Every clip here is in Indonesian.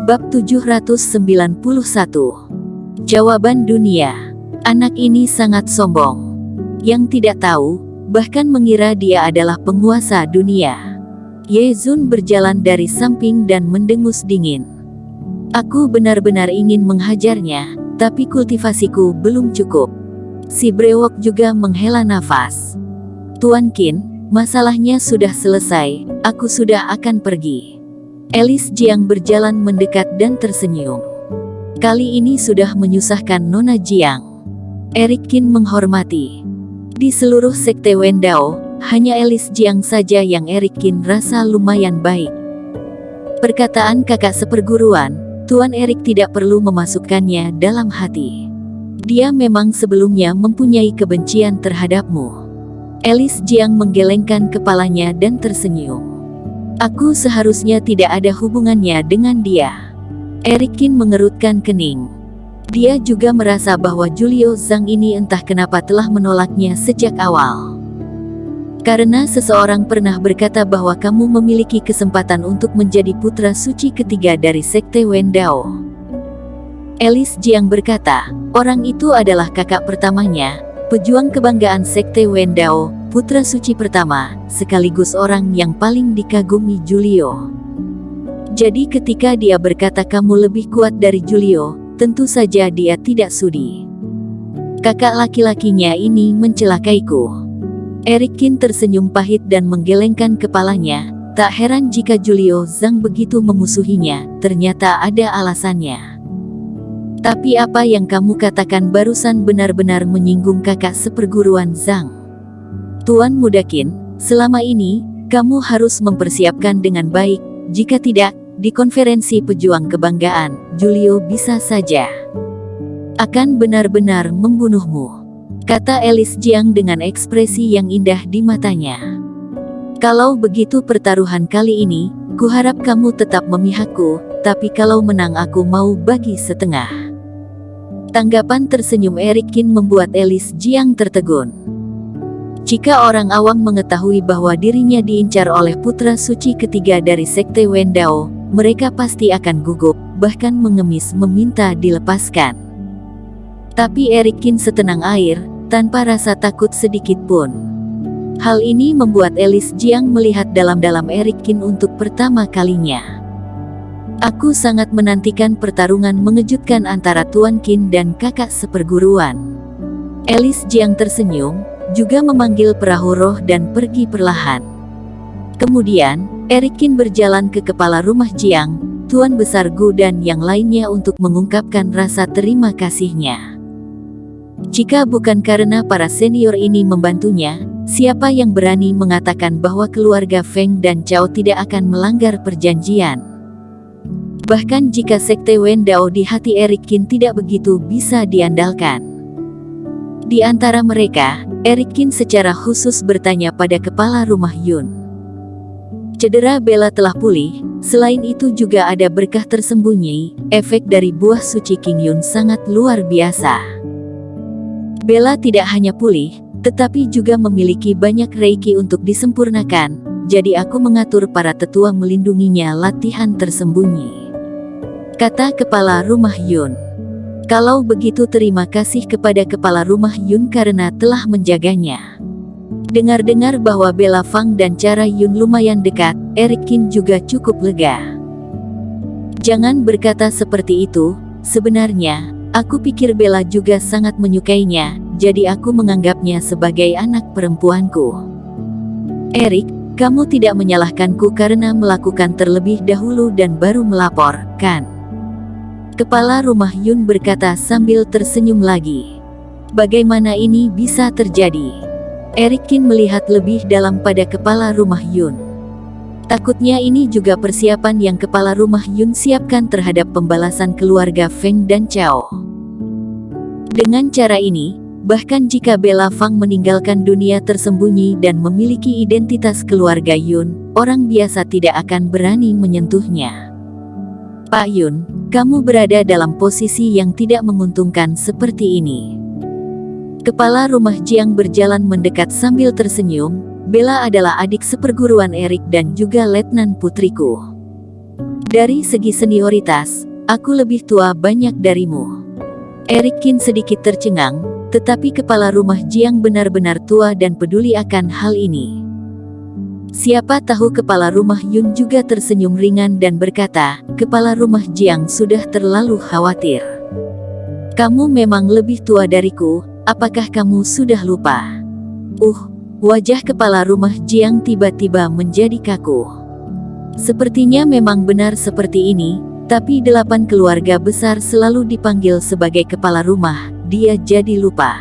Bab 791. Jawaban dunia. Anak ini sangat sombong. Yang tidak tahu, bahkan mengira dia adalah penguasa dunia. Ye Zun berjalan dari samping dan mendengus dingin. Aku benar-benar ingin menghajarnya, tapi kultivasiku belum cukup. Si brewok juga menghela nafas. Tuan Qin, masalahnya sudah selesai, aku sudah akan pergi. Elis Jiang berjalan mendekat dan tersenyum. Kali ini sudah menyusahkan Nona Jiang. Erik Qin menghormati. Di seluruh sekte Wendao, hanya Elis Jiang saja yang Erik Qin rasa lumayan baik. Perkataan kakak seperguruan, Tuan Erik tidak perlu memasukkannya dalam hati. Dia memang sebelumnya mempunyai kebencian terhadapmu. Elis Jiang menggelengkan kepalanya dan tersenyum. Aku seharusnya tidak ada hubungannya dengan dia. Erik Qin mengerutkan kening. Dia juga merasa bahwa Julio Zhang ini entah kenapa telah menolaknya sejak awal. Karena seseorang pernah berkata bahwa kamu memiliki kesempatan untuk menjadi putra suci ketiga dari sekte Wendao. Elis Jiang berkata, orang itu adalah kakak pertamanya, pejuang kebanggaan sekte Wendao, putra suci pertama, sekaligus orang yang paling dikagumi Julio. Jadi ketika dia berkata kamu lebih kuat dari Julio, tentu saja dia tidak sudi. Kakak laki-lakinya ini mencelakaiku. Erik Qin tersenyum pahit dan menggelengkan kepalanya. Tak heran jika Julio Zhang begitu memusuhinya, ternyata ada alasannya. Tapi apa yang kamu katakan barusan benar-benar menyinggung kakak seperguruan Zhang. Tuan Muda Qin, selama ini, kamu harus mempersiapkan dengan baik, jika tidak, di konferensi pejuang kebanggaan, Julio bisa saja akan benar-benar membunuhmu, kata Elis Jiang dengan ekspresi yang indah di matanya. Kalau begitu pertaruhan kali ini, kuharap kamu tetap memihakku, tapi kalau menang aku mau bagi setengah. Tanggapan tersenyum Erik Qin membuat Elis Jiang tertegun. Jika orang awam mengetahui bahwa dirinya diincar oleh putra suci ketiga dari sekte Wendao, mereka pasti akan gugup, bahkan mengemis meminta dilepaskan. Tapi Erik Qin setenang air, tanpa rasa takut sedikit pun. Hal ini membuat Elis Jiang melihat dalam-dalam Erik Qin untuk pertama kalinya. Aku sangat menantikan pertarungan mengejutkan antara Tuan Qin dan kakak seperguruan. Elis Jiang tersenyum, juga memanggil perahu roh dan pergi perlahan. Kemudian, Erik Qin berjalan ke kepala rumah Jiang, Tuan Besar Gu dan yang lainnya untuk mengungkapkan rasa terima kasihnya. Jika bukan karena para senior ini membantunya, siapa yang berani mengatakan bahwa keluarga Feng dan Chao tidak akan melanggar perjanjian? Bahkan jika sekte Wendao di hati Erik Qin tidak begitu bisa diandalkan. Di antara mereka, Erik Qin secara khusus bertanya pada kepala rumah Yun. Cedera Bella telah pulih, selain itu juga ada berkah tersembunyi, efek dari buah suci King Yun sangat luar biasa. Bella tidak hanya pulih, tetapi juga memiliki banyak reiki untuk disempurnakan, jadi aku mengatur para tetua melindunginya latihan tersembunyi, kata kepala rumah Yun. Kalau begitu terima kasih kepada kepala rumah Yun karena telah menjaganya. Dengar-dengar bahwa Bella Fang dan cara Yun lumayan dekat, Erik Qin juga cukup lega. Jangan berkata seperti itu, sebenarnya, aku pikir Bella juga sangat menyukainya, jadi aku menganggapnya sebagai anak perempuanku. Erik, kamu tidak menyalahkanku karena melakukan terlebih dahulu dan baru melapor, kan? Kepala rumah Yun berkata sambil tersenyum lagi. Bagaimana ini bisa terjadi? Erik Qin melihat lebih dalam pada kepala rumah Yun. Takutnya ini juga persiapan yang kepala rumah Yun siapkan terhadap pembalasan keluarga Feng dan Chao. Dengan cara ini, bahkan jika Bella Fang meninggalkan dunia tersembunyi dan memiliki identitas keluarga Yun, orang biasa tidak akan berani menyentuhnya. Pak Yun, kamu berada dalam posisi yang tidak menguntungkan seperti ini. Kepala rumah Jiang berjalan mendekat sambil tersenyum. Bella adalah adik seperguruan Erik dan juga letnan putriku. Dari segi senioritas, aku lebih tua banyak darimu. Eric Qin sedikit tercengang, tetapi kepala rumah Jiang benar-benar tua dan peduli akan hal ini. Siapa tahu kepala rumah Yun juga tersenyum ringan dan berkata, kepala rumah Jiang sudah terlalu khawatir. Kamu memang lebih tua dariku, apakah kamu sudah lupa? Wajah kepala rumah Jiang tiba-tiba menjadi kaku. Sepertinya memang benar seperti ini, tapi 8 keluarga besar selalu dipanggil sebagai kepala rumah, dia jadi lupa.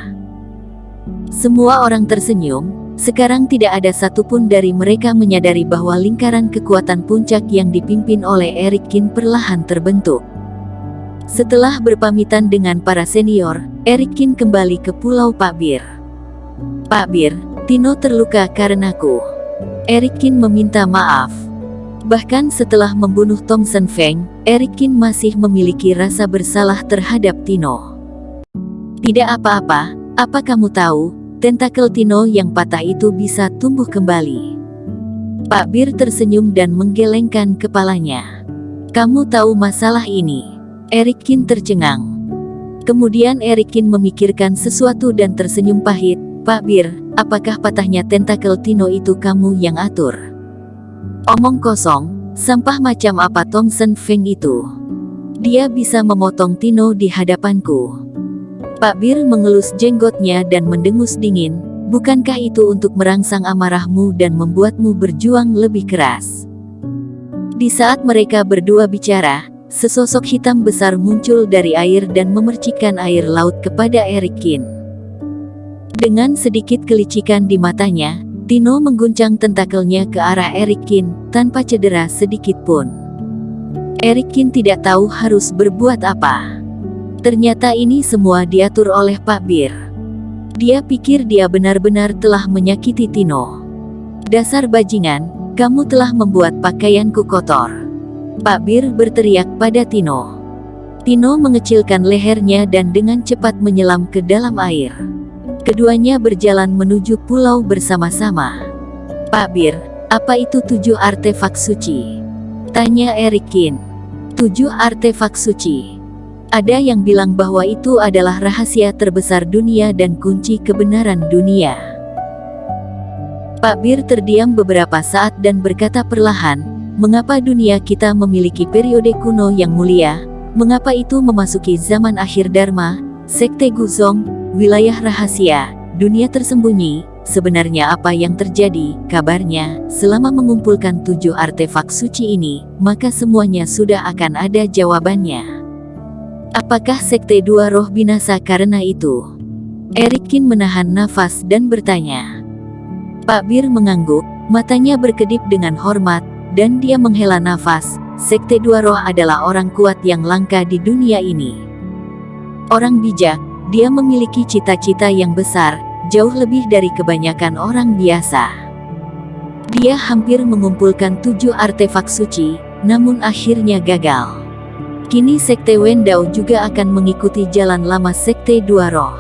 Semua orang tersenyum, sekarang tidak ada satupun dari mereka menyadari bahwa lingkaran kekuatan puncak yang dipimpin oleh Eric Qin perlahan terbentuk. Setelah berpamitan dengan para senior, Eric Qin kembali ke Pulau Pak Bir. Pak Bir, Tino terluka karenaku. Eric Qin meminta maaf. Bahkan setelah membunuh Tong Sen Feng, Eric Qin masih memiliki rasa bersalah terhadap Tino. Tidak apa-apa, apa kamu tahu, tentakel Tino yang patah itu bisa tumbuh kembali. Pak Bir tersenyum dan menggelengkan kepalanya. Kamu tahu masalah ini? Eric Qin tercengang. Kemudian Eric Qin memikirkan sesuatu dan tersenyum pahit. Pak Bir, apakah patahnya tentakel Tino itu kamu yang atur? Omong kosong, sampah macam apa Tong Sen Feng itu? Dia bisa memotong Tino di hadapanku. Pak Bir mengelus jenggotnya dan mendengus dingin, bukankah itu untuk merangsang amarahmu dan membuatmu berjuang lebih keras? Di saat mereka berdua bicara, sesosok hitam besar muncul dari air dan memercikkan air laut kepada Eric Qin. Dengan sedikit kelicikan di matanya, Tino mengguncang tentakelnya ke arah Eric Qin, tanpa cedera sedikit pun. Eric Qin tidak tahu harus berbuat apa. Ternyata ini semua diatur oleh Pak Bir. Dia pikir dia benar-benar telah menyakiti Tino. Dasar bajingan, kamu telah membuat pakaianku kotor. Pak Bir berteriak pada Tino. Tino mengecilkan lehernya dan dengan cepat menyelam ke dalam air. Keduanya berjalan menuju pulau bersama-sama. Pak Bir, apa itu 7 artefak suci? Tanya Eric Qin. 7 artefak suci. Ada yang bilang bahwa itu adalah rahasia terbesar dunia dan kunci kebenaran dunia. Pak Bir terdiam beberapa saat dan berkata perlahan, mengapa dunia kita memiliki periode kuno yang mulia? Mengapa itu memasuki zaman akhir Dharma, Sekte Guzong, wilayah rahasia, dunia tersembunyi? Sebenarnya apa yang terjadi? Kabarnya, selama mengumpulkan 7 artefak suci ini, maka semuanya sudah akan ada jawabannya. Apakah Sekte Dua Roh binasa karena itu? Eric Qin menahan nafas dan bertanya. Pak Bir mengangguk, matanya berkedip dengan hormat, dan dia menghela nafas. Sekte Dua Roh adalah orang kuat yang langka di dunia ini. Orang bijak, dia memiliki cita-cita yang besar, jauh lebih dari kebanyakan orang biasa. Dia hampir mengumpulkan 7 artefak suci, namun akhirnya gagal. Kini Sekte Wendao juga akan mengikuti jalan lama Sekte Dua Roh.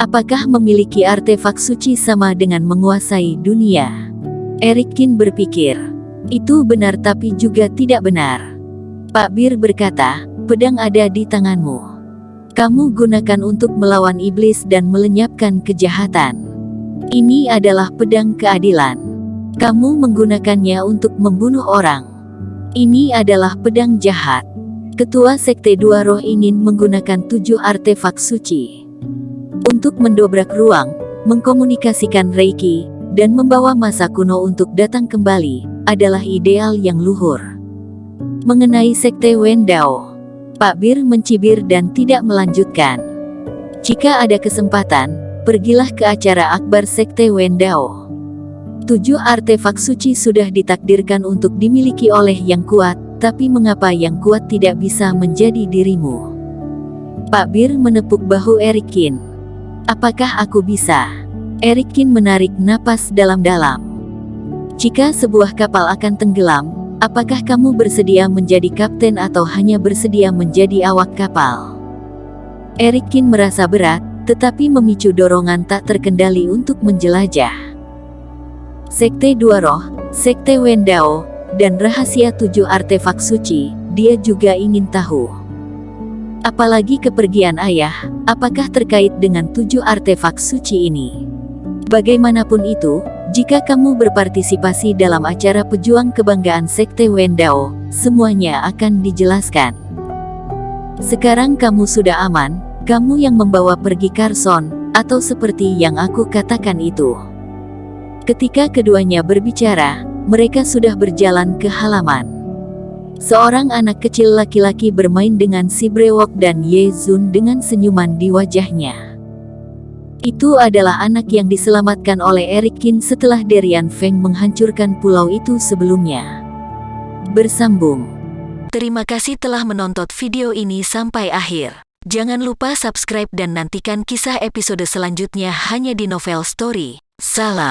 Apakah memiliki artefak suci sama dengan menguasai dunia? Eric Qin berpikir. Itu benar tapi juga tidak benar. Pak Bir berkata, pedang ada di tanganmu. Kamu gunakan untuk melawan iblis dan melenyapkan kejahatan. Ini adalah pedang keadilan. Kamu menggunakannya untuk membunuh orang. Ini adalah pedang jahat. Ketua Sekte Dua Roh ingin menggunakan 7 artefak suci untuk mendobrak ruang, mengkomunikasikan Reiki, dan membawa masa kuno untuk datang kembali, adalah ideal yang luhur. Mengenai Sekte Wendao, Pak Bir mencibir dan tidak melanjutkan. Jika ada kesempatan, pergilah ke acara akbar Sekte Wendao. 7 artefak suci sudah ditakdirkan untuk dimiliki oleh yang kuat, tapi mengapa yang kuat tidak bisa menjadi dirimu? Pak Bir menepuk bahu Eric Qin. Apakah aku bisa? Eric Qin menarik napas dalam-dalam. Jika sebuah kapal akan tenggelam, apakah kamu bersedia menjadi kapten atau hanya bersedia menjadi awak kapal? Eric Qin merasa berat, tetapi memicu dorongan tak terkendali untuk menjelajah. Sekte Dua Roh, Sekte Wendao, dan rahasia 7 artefak suci, dia juga ingin tahu. Apalagi kepergian ayah, apakah terkait dengan 7 artefak suci ini? Bagaimanapun itu, jika kamu berpartisipasi dalam acara pejuang kebanggaan Sekte Wendao, semuanya akan dijelaskan. Sekarang kamu sudah aman, kamu yang membawa pergi Carson, atau seperti yang aku katakan itu. Ketika keduanya berbicara, mereka sudah berjalan ke halaman. Seorang anak kecil laki-laki bermain dengan si brewok dan Ye Zun dengan senyuman di wajahnya. Itu adalah anak yang diselamatkan oleh Eric Qin setelah Derian Feng menghancurkan pulau itu sebelumnya. Bersambung. Terima kasih telah menonton video ini sampai akhir. Jangan lupa subscribe dan nantikan kisah episode selanjutnya hanya di Novel Story. Salam.